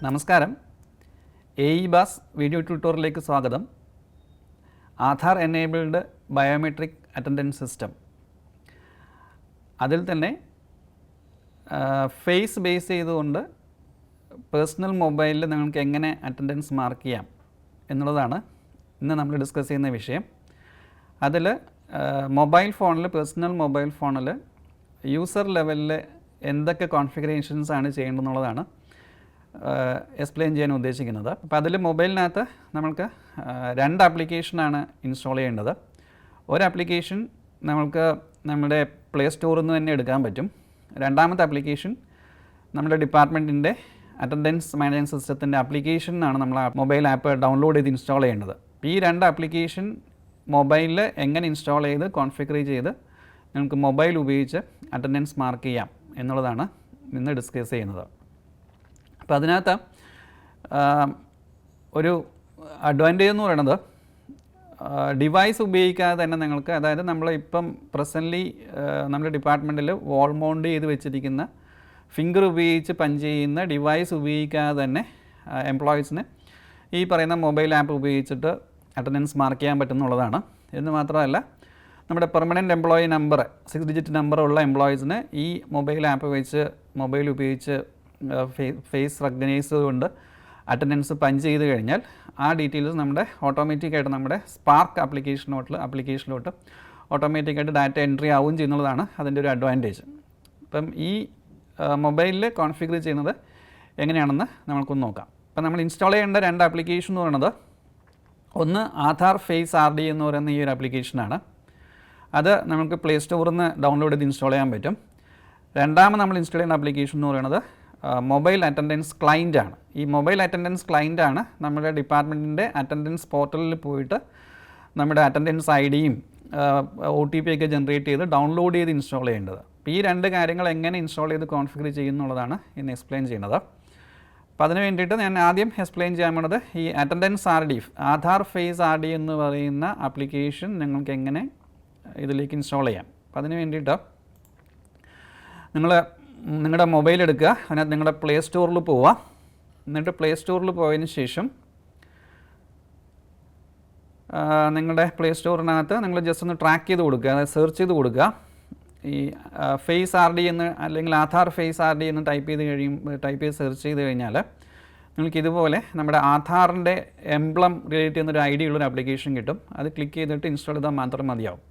നമസ്കാരം. AE-BAS video ട്യൂട്ടോറിയലിലേക്ക് സ്വാഗതം. Aadhaar enabled biometric attendance system, അതിൽ തന്നെ ഫേസ് ബേസ് ചെയ്തുകൊണ്ട് പേഴ്സണൽ മൊബൈലിൽ നിങ്ങൾക്ക് എങ്ങനെ അറ്റൻഡൻസ് മാർക്ക് ചെയ്യാം എന്നുള്ളതാണ് ഇന്ന് നമ്മൾ ഡിസ്കസ് ചെയ്യുന്ന വിഷയം. അതിൽ മൊബൈൽ ഫോണിൽ, പേഴ്സണൽ മൊബൈൽ ഫോണിൽ യൂസർ ലെവലിൽ എന്തൊക്കെ കോൺഫിഗറേഷൻസ് ആണ് ചെയ്യേണ്ടതെന്നുള്ളതാണ് എക്സ്പ്ലെയിൻ ചെയ്യാൻ ഉദ്ദേശിക്കുന്നത്. അപ്പോൾ അതിൽ മൊബൈലിനകത്ത് നമുക്ക് രണ്ട് ആപ്ലിക്കേഷനാണ് ഇൻസ്റ്റാൾ ചെയ്യേണ്ടത്. ഒരു ആപ്ലിക്കേഷൻ നമുക്ക് നമ്മുടെ പ്ലേ സ്റ്റോറിൽ നിന്ന് തന്നെ എടുക്കാൻ പറ്റും. രണ്ടാമത്തെ ആപ്ലിക്കേഷൻ നമ്മുടെ ഡിപ്പാർട്ട്മെൻറ്റിൻ്റെ അറ്റൻഡൻസ് മാനേജ്മെൻറ്റ് സിസ്റ്റത്തിൻ്റെ ആപ്ലിക്കേഷനാണ് നമ്മൾ മൊബൈൽ ആപ്പ് ഡൗൺലോഡ് ചെയ്ത് ഇൻസ്റ്റാൾ ചെയ്യേണ്ടത്. ഈ രണ്ട് ആപ്ലിക്കേഷൻ മൊബൈലിൽ എങ്ങനെ ഇൻസ്റ്റാൾ ചെയ്ത് കോൺഫിഗർ ചെയ്ത് നമുക്ക് മൊബൈൽ ഉപയോഗിച്ച് അറ്റൻഡൻസ് മാർക്ക് ചെയ്യാം എന്നുള്ളതാണ് ഇന്ന് ഡിസ്കസ് ചെയ്യുന്നത്. അപ്പോൾ അതിനകത്ത് ഒരു അഡ്വാൻറ്റേജ് എന്ന് പറയുന്നത് ഡിവൈസ് ഉപയോഗിക്കാതെ തന്നെ നിങ്ങൾക്ക്, അതായത് നമ്മൾ ഇപ്പം പ്രസൻ്റ്ലി നമ്മുടെ ഡിപ്പാർട്ട്മെൻറ്റിൽ വാൾ മൗണ്ട് ചെയ്ത് വെച്ചിരിക്കുന്ന ഫിംഗർ ഉപയോഗിച്ച് പഞ്ച് ചെയ്യുന്ന ഡിവൈസ് ഉപയോഗിക്കാതെ തന്നെ എംപ്ലോയീസിന് ഈ പറയുന്ന മൊബൈൽ ആപ്പ് ഉപയോഗിച്ചിട്ട് അറ്റൻഡൻസ് മാർക്ക് ചെയ്യാൻ പറ്റുന്നുള്ളതാണ്. എന്ന് മാത്രമല്ല, നമ്മുടെ പെർമനൻറ്റ് എംപ്ലോയി നമ്പർ 6 ഡിജിറ്റ് നമ്പറുള്ള എംപ്ലോയീസിന് ഈ മൊബൈൽ ആപ്പ് വെച്ച് മൊബൈൽ ഉപയോഗിച്ച് ഫേസ് റെക്കഗ്നൈസ് കൊണ്ട് അറ്റൻഡൻസ് പഞ്ച് ചെയ്ത് കഴിഞ്ഞാൽ ആ ഡീറ്റെയിൽസ് നമ്മുടെ ഓട്ടോമാറ്റിക്കായിട്ട് നമ്മുടെ സ്പാർക്ക് ആപ്ലിക്കേഷനിലോട്ട് ഓട്ടോമാറ്റിക്കായിട്ട് ഡാറ്റ എൻട്രി ആവുകയും ചെയ്യുന്നതാണ് അതിൻ്റെ ഒരു അഡ്വാൻറ്റേജ്. അപ്പം ഈ മൊബൈലിൽ കോൺഫിഗർ ചെയ്യുന്നത് എങ്ങനെയാണെന്ന് നമുക്കൊന്ന് നോക്കാം. അപ്പം നമ്മൾ ഇൻസ്റ്റാൾ ചെയ്യേണ്ട രണ്ട് ആപ്ലിക്കേഷൻ എന്ന് പറയുന്നത്, ഒന്ന് ആധാർ ഫേസ് RD എന്ന് പറയുന്ന ഈ ഒരു ആപ്ലിക്കേഷനാണ്. അത് നമുക്ക് പ്ലേ സ്റ്റോറിൽ നിന്ന് ഡൗൺലോഡ് ചെയ്ത് ഇൻസ്റ്റാൾ ചെയ്യാൻ പറ്റും. രണ്ടാമത് നമ്മൾ ഇൻസ്റ്റാൾ ചെയ്യുന്ന ആപ്ലിക്കേഷൻ എന്ന് പറയുന്നത് മൊബൈൽ അറ്റൻഡൻസ് ക്ലയൻ്റ് ആണ്. ഈ മൊബൈൽ അറ്റൻഡൻസ് ക്ലയൻ്റ് ആണ് നമ്മുടെ ഡിപ്പാർട്ട്മെൻറ്റിൻ്റെ അറ്റൻഡൻസ് പോർട്ടലിൽ പോയിട്ട് നമ്മുടെ അറ്റൻഡൻസ് IDയും OTP ഒക്കെ ജനറേറ്റ് ചെയ്ത് ഡൗൺലോഡ് ചെയ്ത് ഇൻസ്റ്റാൾ ചെയ്യേണ്ടത്. അപ്പോൾ ഈ രണ്ട് കാര്യങ്ങൾ എങ്ങനെ ഇൻസ്റ്റാൾ ചെയ്ത് കോൺഫിഗർ ചെയ്യുന്നുള്ളതാണ് ഇന്ന് എക്സ്പ്ലെയിൻ ചെയ്യുന്നത്. അപ്പോൾ അതിന് വേണ്ടിയിട്ട് ഞാൻ ആദ്യം എക്സ്പ്ലെയിൻ ചെയ്യാൻ പോകുന്നത് ഈ attendance RD, Aadhaar face RD എന്ന് പറയുന്ന ആപ്ലിക്കേഷൻ നിങ്ങൾക്ക് എങ്ങനെ ഇതിലേക്ക് ഇൻസ്റ്റാൾ ചെയ്യാം. അപ്പോൾ അതിന് വേണ്ടിയിട്ട് നിങ്ങളുടെ മൊബൈൽ എടുക്കുക, അതിനകത്ത് നിങ്ങളുടെ പ്ലേ സ്റ്റോറിൽ പോവുക. എന്നിട്ട് പ്ലേ സ്റ്റോറിൽ പോയതിന് ശേഷം നിങ്ങളുടെ പ്ലേ സ്റ്റോറിനകത്ത് നിങ്ങൾ ജസ്റ്റ് ഒന്ന് ട്രാക്ക് ചെയ്ത് കൊടുക്കുക, അതായത് സെർച്ച് ചെയ്ത് കൊടുക്കുക. ഈ ഫേസ് RD എന്ന് അല്ലെങ്കിൽ ആധാർ ഫേസ് RD എന്ന് ടൈപ്പ് ചെയ്ത് സെർച്ച് ചെയ്ത് കഴിഞ്ഞാൽ നിങ്ങൾക്ക് ഇതുപോലെ നമ്മുടെ ആധാറിൻ്റെ എംബ്ലം റിലേറ്റ് ചെയ്യുന്നൊരു ID ഉള്ളൊരു ആപ്ലിക്കേഷൻ കിട്ടും. അത് ക്ലിക്ക് ചെയ്തിട്ട് ഇൻസ്റ്റാൾ ചെയ്താൽ മാത്രം മതിയാവും.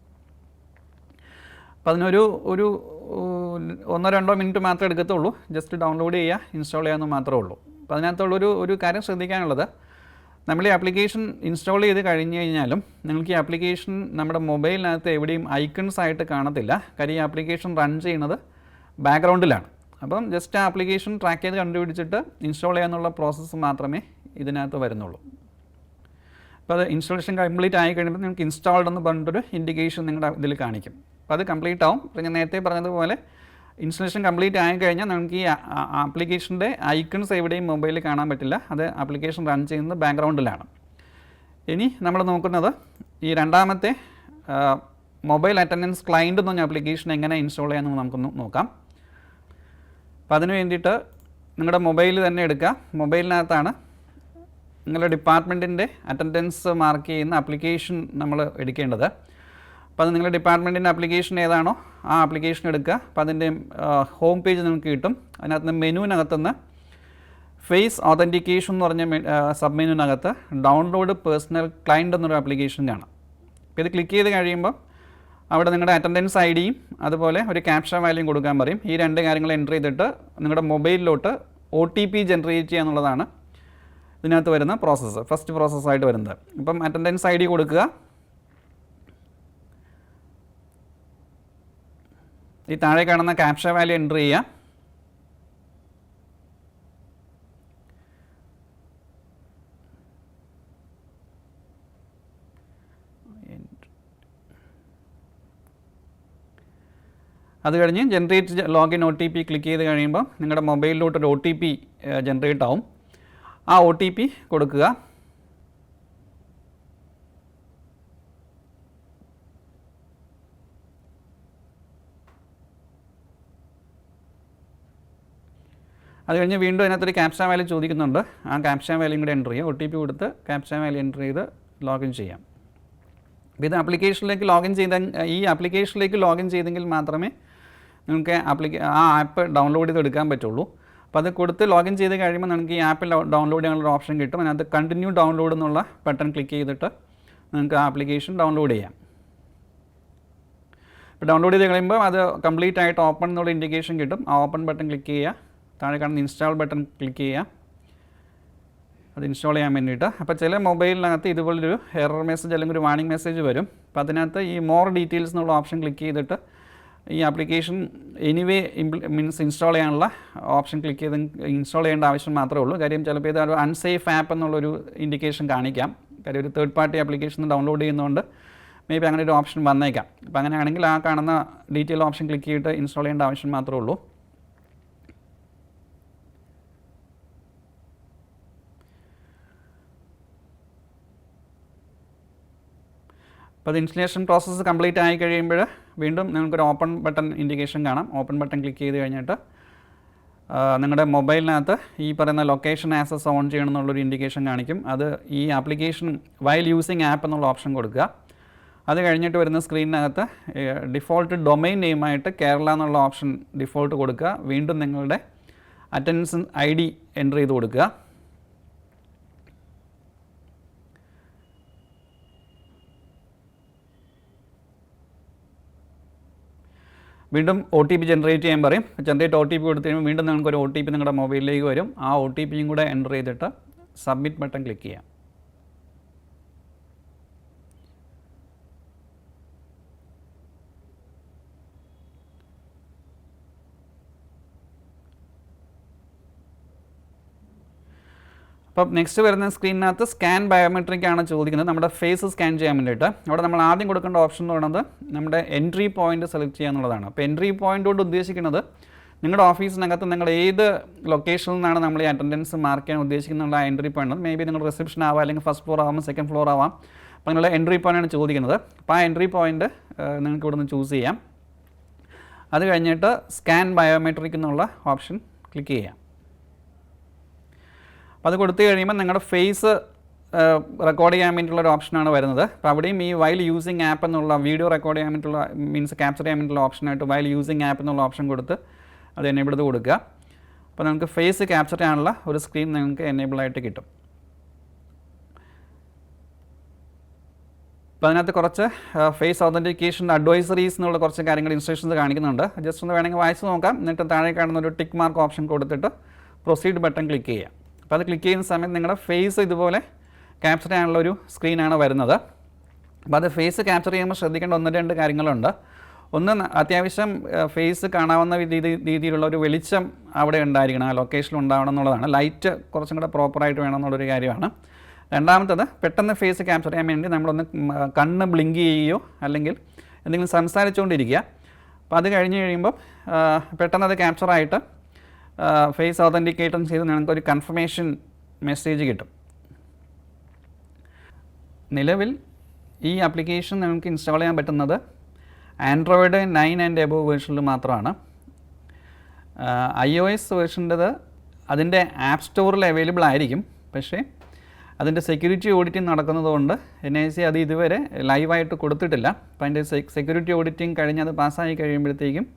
അപ്പോൾ അതിനൊരു 1-2 മിനിറ്റ് മാത്രമേ എടുക്കത്തുള്ളൂ. ജസ്റ്റ് ഡൗൺലോഡ് ചെയ്യുക, ഇൻസ്റ്റാൾ ചെയ്യാമെന്ന് മാത്രമേ ഉള്ളൂ. അപ്പോൾ അതിനകത്തുള്ളൊരു കാര്യം ശ്രദ്ധിക്കാനുള്ളത്, നമ്മൾ ഈ ആപ്ലിക്കേഷൻ ഇൻസ്റ്റാൾ ചെയ്ത് കഴിഞ്ഞ് കഴിഞ്ഞാലും നിങ്ങൾക്ക് ഈ ആപ്ലിക്കേഷൻ നമ്മുടെ മൊബൈലിനകത്ത് എവിടെയും ഐക്കൺസ് ആയിട്ട് കാണത്തില്ല. കാര്യം ഈ ആപ്ലിക്കേഷൻ റൺ ചെയ്യുന്നത് ബാക്ക്ഗ്രൗണ്ടിലാണ്. അപ്പം ജസ്റ്റ് ആ ആപ്ലിക്കേഷൻ ട്രാക്ക് ചെയ്ത് കണ്ടുപിടിച്ചിട്ട് ഇൻസ്റ്റാൾ ചെയ്യാനുള്ള പ്രോസസ്സ് മാത്രമേ ഇതിനകത്ത് വരുന്നുള്ളൂ. അപ്പോൾ അത് ഇൻസ്റ്റാളേഷൻ കംപ്ലീറ്റ് ആയി കഴിയുമ്പോൾ നിങ്ങൾക്ക് ഇൻസ്റ്റാൾഡ് എന്ന് പറഞ്ഞിട്ടൊരു ഇൻഡിക്കേഷൻ നിങ്ങളുടെ ഇതിൽ കാണിക്കും. അപ്പോൾ അത് കംപ്ലീറ്റ് ആവും. അപ്പോൾ ഞാൻ നേരത്തെ പറഞ്ഞതുപോലെ ഇൻസ്റ്റലേഷൻ കംപ്ലീറ്റ് ആയി കഴിഞ്ഞാൽ നമുക്ക് ഈ ആപ്ലിക്കേഷൻ്റെ ഐക്കൺസ് എവിടെയും മൊബൈലിൽ കാണാൻ പറ്റില്ല. അത് ആപ്ലിക്കേഷൻ റൺ ചെയ്യുന്നത് ബാക്ക്ഗ്രൗണ്ടിലാണ്. ഇനി നമ്മൾ നോക്കുന്നത് ഈ രണ്ടാമത്തെ മൊബൈൽ അറ്റൻഡൻസ് ക്ലയൻ്റ് എന്ന് പറഞ്ഞ ആപ്ലിക്കേഷൻ എങ്ങനെ ഇൻസ്റ്റാൾ ചെയ്യാമെന്ന് നമുക്കൊന്ന് നോക്കാം. അപ്പോൾ അതിന് വേണ്ടിയിട്ട് നിങ്ങളുടെ മൊബൈൽ തന്നെ എടുക്കുക. മൊബൈലിനകത്താണ് നിങ്ങളുടെ ഡിപ്പാർട്ട്മെൻറ്റിൻ്റെ അറ്റൻഡൻസ് മാർക്ക് ചെയ്യുന്ന ആപ്ലിക്കേഷൻ നമ്മൾ എടുക്കേണ്ടത്. അപ്പോൾ അത് നിങ്ങളുടെ ഡിപ്പാർട്ട്മെൻറ്റിൻ്റെ ആപ്ലിക്കേഷൻ ഏതാണോ ആ ആപ്ലിക്കേഷൻ എടുക്കുക. അപ്പോൾ അതിൻ്റെ ഹോം പേജ് നിങ്ങൾക്ക് കിട്ടും. അതിനകത്ത് മെനുവിനകത്തുനിന്ന് ഫേസ് ഓതൻറ്റിക്കേഷൻ എന്ന് പറഞ്ഞ സബ് മെനുവിനകത്ത് ഡൗൺലോഡ് പേഴ്സണൽ ക്ലയൻ്റ് എന്നൊരു ആപ്ലിക്കേഷൻ കാണാം. അപ്പോൾ ഇത് ക്ലിക്ക് ചെയ്ത് കഴിയുമ്പോൾ അവിടെ നിങ്ങളുടെ അറ്റൻഡൻസ് IDയും അതുപോലെ ഒരു ക്യാപ്ച വാല്യൂം കൊടുക്കാൻ പറയും. ഈ രണ്ട് കാര്യങ്ങൾ എൻ്റർ ചെയ്തിട്ട് നിങ്ങളുടെ മൊബൈലിലോട്ട് OTP ജനറേറ്റ് ചെയ്യുക എന്നുള്ളതാണ് ഇതിനകത്ത് വരുന്ന പ്രോസസ്സ്, ഫസ്റ്റ് പ്രോസസ്സായിട്ട് വരുന്നത്. ഇപ്പം അറ്റൻഡൻസ് ID കൊടുക്കുക. ഈ താഴെ കാണുന്ന ക്യാപ്ച വാല്യൂ എൻ്റർ ചെയ്യുക. അത് കഴിഞ്ഞ് ജനറേറ്റ് ലോഗിൻ OTP ക്ലിക്ക് ചെയ്ത് കഴിയുമ്പോൾ നിങ്ങളുടെ മൊബൈലിലോട്ടൊരു OTP ജനറേറ്റ് ആവും. ആ OTP കൊടുക്കുക. അത് കഴിഞ്ഞ് വീണ്ടും അതിനകത്തൊരു ക്യാപ്ച വാല്യൂ ചോദിക്കുന്നുണ്ട്. ആ ക്യാപ്ച വാല്യൂയും കൂടെ എൻ്റർ ചെയ്യുക. OTP കൊടുത്ത് ക്യാപ്ച വാല്യൂ എൻ്റർ ചെയ്ത് ലോഗിൻ ചെയ്യാം. അപ്പോൾ ഇത് ആപ്ലിക്കേഷനിലേക്ക് ലോഗിൻ ചെയ്തെങ്കിൽ മാത്രമേ നിങ്ങൾക്ക് ആ ആപ്പ് ഡൗൺലോഡ് ചെയ്തെടുക്കാൻ പറ്റുള്ളൂ. അപ്പോൾ അത് കൊടുത്ത് ലോഗിൻ ചെയ്ത് കഴിയുമ്പോൾ നമുക്ക് ഈ ആപ്പിൽ ഡൗൺലോഡ് ചെയ്യാനുള്ള ഓപ്ഷൻ കിട്ടും. അതിനകത്ത് കണ്ടിന്യൂ ഡൗൺലോഡ് എന്നുള്ള ബട്ടൺ ക്ലിക്ക് ചെയ്തിട്ട് നിങ്ങൾക്ക് ആ ആപ്ലിക്കേഷൻ ഡൗൺലോഡ് ചെയ്യാം. ഇപ്പോൾ ഡൗൺലോഡ് ചെയ്ത് കഴിയുമ്പോൾ അത് കംപ്ലീറ്റ് ആയിട്ട് ഓപ്പൺ എന്നുള്ള ഇൻഡിക്കേഷൻ കിട്ടും. ആ ഓപ്പൺ ബട്ടൺ ക്ലിക്ക് ചെയ്യുക. താഴെ കാണുന്ന ഇൻസ്റ്റാൾ ബട്ടൺ ക്ലിക്ക് ചെയ്യുക, അത് ഇൻസ്റ്റാൾ ചെയ്യാൻ വേണ്ടിയിട്ട്. അപ്പോൾ ചില മൊബൈലിനകത്ത് ഇതുപോലൊരു എറർ മെസ്സേജ് അല്ലെങ്കിൽ ഒരു വാർണിംഗ് മെസ്സേജ് വരും. അപ്പോൾ അതിനകത്ത് ഈ മോർ ഡീറ്റെയിൽസ് എന്നുള്ള ഓപ്ഷൻ ക്ലിക്ക് ചെയ്തിട്ട് ഈ ആപ്ലിക്കേഷൻ എനിവേ ഇൻസ്റ്റാൾ ചെയ്യാനുള്ള ഓപ്ഷൻ ക്ലിക്ക് ചെയ്ത് ഇൻസ്റ്റാൾ ചെയ്യേണ്ട ആവശ്യം മാത്രമേ ഉള്ളൂ. കാര്യം ചിലപ്പോൾ ഇത് ഒരു അൺസേഫ് ആപ്പ് എന്നുള്ളൊരു ഇൻഡിക്കേഷൻ കാണിക്കാം. കാര്യം ഒരു തേർഡ് പാർട്ടി ആപ്ലിക്കേഷൻ ഡൗൺലോഡ് ചെയ്യുന്നതുകൊണ്ട് മേ ബി അങ്ങനെ ഒരു ഓപ്ഷൻ വന്നേക്കാം. അപ്പോൾ അങ്ങനെയാണെങ്കിൽ ആ കാണുന്ന ഡീറ്റെയിൽ ഓപ്ഷൻ ക്ലിക്ക് ചെയ്തിട്ട് ഇൻസ്റ്റാൾ ചെയ്യേണ്ട ആവശ്യം മാത്രമേ ഉള്ളൂ. അപ്പോൾ അത് ഇൻസ്റ്റലേഷൻ പ്രോസസ്സ് കംപ്ലീറ്റ് ആയി കഴിയുമ്പോൾ വീണ്ടും നിങ്ങൾക്കൊരു ഓപ്പൺ ബട്ടൺ ഇൻഡിക്കേഷൻ കാണാം. ഓപ്പൺ ബട്ടൺ ക്ലിക്ക് ചെയ്ത് കഴിഞ്ഞിട്ട് നിങ്ങളുടെ മൊബൈലിനകത്ത് ഈ പറയുന്ന ലൊക്കേഷൻ ആക്സസ് ഓൺ ചെയ്യണം എന്നുള്ളൊരു ഇൻഡിക്കേഷൻ കാണിക്കും. അത് ഈ ആപ്ലിക്കേഷൻ വൈൽ യൂസിങ് ആപ്പ് എന്നുള്ള ഓപ്ഷൻ കൊടുക്കുക. അത് കഴിഞ്ഞിട്ട് വരുന്ന സ്ക്രീനിനകത്ത് ഡിഫോൾട്ട് ഡൊമൈൻ നെയിമായിട്ട് കേരള എന്നുള്ള ഓപ്ഷൻ ഡിഫോൾട്ട് കൊടുക്കുക. വീണ്ടും നിങ്ങളുടെ അറ്റൻഡൻസ് ID എൻ്റർ ചെയ്ത് കൊടുക്കുക. വീണ്ടും OTP ജനറേറ്റ് ചെയ്യാൻ പറയും. ജനറേറ്റ് OTP കൊടുത്തു കഴിയുമ്പോൾ വീണ്ടും നിങ്ങൾക്കൊരു OTP നിങ്ങളുടെ മൊബൈലിലേക്ക് വരും. ആ OTPയും കൂടെ എൻ്റർ ചെയ്തിട്ട് സബ്മിറ്റ് ബട്ടൺ ക്ലിക്ക് ചെയ്യാം. അപ്പം നെക്സ്റ്റ് വരുന്ന സ്ക്രീനിനകത്ത് സ്കാൻ ബയോമെട്രിക് ആണ് ചോദിക്കുന്നത്, നമ്മുടെ ഫേസ് സ്കാൻ ചെയ്യാൻ വേണ്ടിയിട്ട്. അവിടെ നമ്മൾ ആദ്യം കൊടുക്കേണ്ട ഓപ്ഷൻ എന്ന് പറയുന്നത് നമ്മുടെ എൻട്രി പോയിന്റ് സെലക്ട് ചെയ്യുക എന്നുള്ളതാണ്. അപ്പോൾ എൻട്രി പോയിന്റ് കൊണ്ട് ഉദ്ദേശിക്കുന്നത് നിങ്ങളുടെ ഓഫീസിനകത്ത് നിങ്ങൾ ഏത് ലൊക്കേഷനിൽ നിന്നാണ് നമ്മൾ ഈ അറ്റൻഡൻസ് മാർക്ക് ചെയ്യാൻ ഉദ്ദേശിക്കുന്നുള്ള ആ എൻട്രി പോയിന്റ്. മേ ബി നിങ്ങൾ റിസപ്ഷൻ ആവാം, അല്ലെങ്കിൽ ഫസ്റ്റ് ഫ്ലോർ ആവാം, സെക്കൻഡ് ഫ്ലോർ ആവാം. അപ്പോൾ നിങ്ങളുടെ എൻട്രി പോയിൻ്റാണ് ചോദിക്കുന്നത്. അപ്പോൾ ആ എൻട്രി പോയിന്റ് നിങ്ങൾക്ക് ഇവിടെ നിന്ന് ചൂസ് ചെയ്യാം. അത് കഴിഞ്ഞിട്ട് സ്കാൻ ബയോമെട്രിക് എന്നുള്ള ഓപ്ഷൻ ക്ലിക്ക് ചെയ്യാം. അപ്പോൾ അത് കൊടുത്തു കഴിയുമ്പോൾ നിങ്ങളുടെ ഫേസ് റെക്കോർഡ് ചെയ്യാൻ വേണ്ടിയിട്ടുള്ള ഒരു ഓപ്ഷനാണ് വരുന്നത്. അപ്പോൾ അവിടെയും ഈ വൈൽ യൂസിങ് ആപ്പ് എന്നുള്ള വീഡിയോ റെക്കോർഡ് ചെയ്യാൻ വേണ്ടിയിട്ടുള്ള മീൻസ് ക്യാപ്ചർ ചെയ്യാൻ വേണ്ടിയിട്ടുള്ള ഓപ്ഷനായിട്ട് വൈൽ യൂസിങ് ആപ്പ് എന്നുള്ള ഓപ്ഷൻ കൊടുത്ത് അത് എനേബിൾ ചെയ്ത് കൊടുക്കുക. അപ്പോൾ നമുക്ക് ഫേസ് ക്യാപ്ചർ ചെയ്യാനുള്ള ഒരു സ്ക്രീൻ നിങ്ങൾക്ക് എനേബിൾ ആയിട്ട് കിട്ടും. അപ്പോൾ അതിനകത്ത് കുറച്ച് ഫേസ് ഓതൻറ്റിക്കേഷൻ അഡ്വൈസറീസ് എന്നുള്ള കുറച്ച് കാര്യങ്ങൾ ഇൻസ്ട്രക്ഷൻസ് കാണിക്കുന്നുണ്ട്. ജസ്റ്റ് ഒന്ന് വേണമെങ്കിൽ വായിച്ച് നോക്കാം. എന്നിട്ട് താഴെ കാണുന്ന ഒരു ടിക്ക് മാർക്ക് ഓപ്ഷൻ കൊടുത്തിട്ട് പ്രൊസീഡ് ബട്ടൺ ക്ലിക്ക് ചെയ്യാം. അപ്പോൾ അത് ക്ലിക്ക് ചെയ്യുന്ന സമയത്ത് നിങ്ങളുടെ ഫേസ് ഇതുപോലെ ക്യാപ്ചർ ചെയ്യാനുള്ള ഒരു സ്ക്രീനാണ് വരുന്നത്. അപ്പോൾ അത് ഫേസ് ക്യാപ്ചർ ചെയ്യുമ്പോൾ ശ്രദ്ധിക്കേണ്ട 1-2 കാര്യങ്ങളുണ്ട്. ഒന്ന്, അത്യാവശ്യം ഫേസ് കാണാവുന്ന രീതിയിലുള്ള ഒരു വെളിച്ചം അവിടെ ഉണ്ടായിരിക്കണം, ആ ലൊക്കേഷനിൽ ഉണ്ടാവണം എന്നുള്ളതാണ്. ലൈറ്റ് കുറച്ചും കൂടെ പ്രോപ്പറായിട്ട് വേണം എന്നുള്ളൊരു കാര്യമാണ്. രണ്ടാമത്തത്, പെട്ടെന്ന് ഫേസ് ക്യാപ്ചർ ചെയ്യാൻ വേണ്ടി നമ്മളൊന്ന് കണ്ണ് ബ്ലിങ്ക് ചെയ്യുകയോ അല്ലെങ്കിൽ എന്തെങ്കിലും സംസാരിച്ചുകൊണ്ടിരിക്കുക. അപ്പോൾ അത് കഴിഞ്ഞ് കഴിയുമ്പോൾ പെട്ടെന്ന് അത് ക്യാപ്ചറായിട്ട് ഫേസ് ഓതൻറ്റിക്കേറ്റും ചെയ്ത് നിങ്ങൾക്കൊരു കൺഫർമേഷൻ മെസ്സേജ് കിട്ടും. നിലവിൽ ഈ ആപ്ലിക്കേഷൻ നിങ്ങൾക്ക് ഇൻസ്റ്റാൾ ചെയ്യാൻ പറ്റുന്നത് ആൻഡ്രോയിഡ് 9 ആൻഡ് എബോവ് വേർഷനിൽ മാത്രമാണ്. iOS വേർഷൻ്റെത് അതിൻ്റെ ആപ്പ് സ്റ്റോറിൽ അവൈലബിൾ ആയിരിക്കും. പക്ഷേ അതിൻ്റെ സെക്യൂരിറ്റി ഓഡിറ്റിംഗ് നടക്കുന്നതുകൊണ്ട് NIC അത് ഇതുവരെ ലൈവായിട്ട് കൊടുത്തിട്ടില്ല. അപ്പോൾ അതിൻ്റെ സെക്യൂരിറ്റി ഓഡിറ്റിംഗ് കഴിഞ്ഞ് അത് പാസ്സായി കഴിയുമ്പോഴത്തേക്കും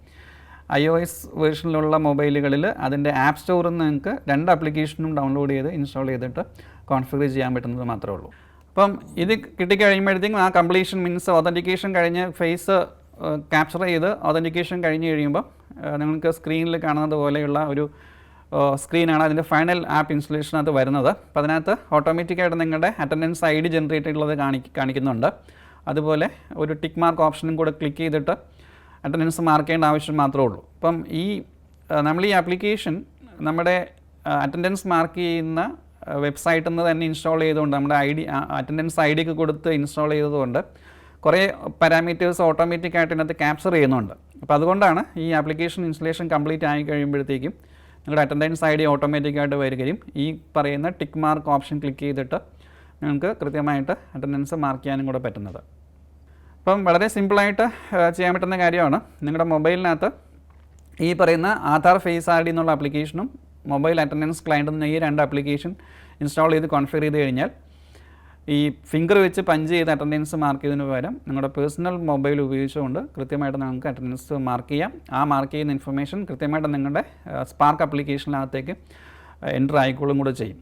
iOS വേർഷനിലുള്ള മൊബൈലുകളിൽ അതിൻ്റെ ആപ്പ് സ്റ്റോറിൽ നിന്ന് നിങ്ങൾക്ക് 2 ആപ്ലിക്കേഷനും ഡൗൺലോഡ് ചെയ്ത് ഇൻസ്റ്റാൾ ചെയ്തിട്ട് കോൺഫിഗർ ചെയ്യാൻ പറ്റുന്നത് മാത്രമേ ഉള്ളൂ. അപ്പം ഇത് കിട്ടിക്കഴിയുമ്പോഴത്തേക്കും ആ കംപ്ലീഷൻ മീൻസ് ഓതൻറ്റിക്കേഷൻ കഴിഞ്ഞ് ഫേസ് ക്യാപ്ചർ ചെയ്ത് ഓതൻറ്റിക്കേഷൻ കഴിഞ്ഞ് കഴിയുമ്പോൾ നിങ്ങൾക്ക് സ്ക്രീനിൽ കാണുന്നത് പോലെയുള്ള ഒരു സ്ക്രീനാണ് അതിൻ്റെ ഫൈനൽ ആപ്പ് ഇൻസ്റ്റലേഷനകത്ത് വരുന്നത്. അപ്പോൾ അതിനകത്ത് ഓട്ടോമാറ്റിക്കായിട്ട് നിങ്ങളുടെ അറ്റൻഡൻസ് ID ജനറേറ്റ് ചെയ്തിട്ടുള്ളത് കാണിക്കുന്നുണ്ട്. അതുപോലെ ഒരു ടിക്ക് മാർക്ക് ഓപ്ഷനും കൂടെ ക്ലിക്ക് ചെയ്തിട്ട് അറ്റൻഡൻസ് മാർക്ക് ചെയ്യേണ്ട ആവശ്യം മാത്രമേ ഉള്ളൂ. അപ്പം നമ്മൾ ഈ ആപ്ലിക്കേഷൻ നമ്മുടെ അറ്റൻഡൻസ് മാർക്ക് ചെയ്യുന്ന വെബ്സൈറ്റിൽ നിന്ന് തന്നെ ഇൻസ്റ്റാൾ ചെയ്തുകൊണ്ട് നമ്മുടെ അറ്റൻഡൻസ് ID കൊടുത്ത് ഇൻസ്റ്റാൾ ചെയ്തതുകൊണ്ട് കുറേ പാരാമീറ്റേഴ്സ് ഓട്ടോമാറ്റിക്കായിട്ട് ഇതിനകത്ത് ക്യാപ്ചർ ചെയ്യുന്നുണ്ട്. അപ്പോൾ അതുകൊണ്ടാണ് ഈ ആപ്ലിക്കേഷൻ ഇൻസ്റ്റലേഷൻ കംപ്ലീറ്റ് ആയി കഴിയുമ്പോഴത്തേക്കും നിങ്ങളുടെ അറ്റൻഡൻസ് ID ഓട്ടോമാറ്റിക്കായിട്ട് വരികയും ഈ പറയുന്ന ടിക്ക് മാർക്ക് ഓപ്ഷൻ ക്ലിക്ക് ചെയ്തിട്ട് നിങ്ങൾക്ക് കൃത്യമായിട്ട് അറ്റൻഡൻസ് മാർക്ക് ചെയ്യാനും കൂടെ പറ്റുന്നത്. അപ്പം വളരെ സിമ്പിളായിട്ട് ചെയ്യാൻ പറ്റുന്ന കാര്യമാണ്. നിങ്ങളുടെ മൊബൈലിനകത്ത് ഈ പറയുന്ന ആധാർ ഫേസ് ID എന്നുള്ള ആപ്ലിക്കേഷനും മൊബൈൽ അറ്റൻഡൻസ് ക്ലയൻറ്റ് എന്ന ഈ 2 ആപ്ലിക്കേഷൻ ഇൻസ്റ്റാൾ ചെയ്ത് കോൺഫിഗർ ചെയ്ത് കഴിഞ്ഞാൽ ഈ ഫിംഗർ വെച്ച് പഞ്ച് ചെയ്ത് അറ്റൻഡൻസ് മാർക്ക് ചെയ്തതിന് പകരം നിങ്ങളുടെ പേഴ്സണൽ മൊബൈൽ ഉപയോഗിച്ചുകൊണ്ട് കൃത്യമായിട്ട് നിങ്ങൾക്ക് അറ്റൻഡൻസ് മാർക്ക് ചെയ്യാം. ആ മാർക്ക് ചെയ്യുന്ന ഇൻഫർമേഷൻ കൃത്യമായിട്ട് നിങ്ങളുടെ സ്പാർക്ക് ആപ്ലിക്കേഷനകത്തേക്ക് എൻ്റർ ആയിക്കോളും കൂടെ ചെയ്യും.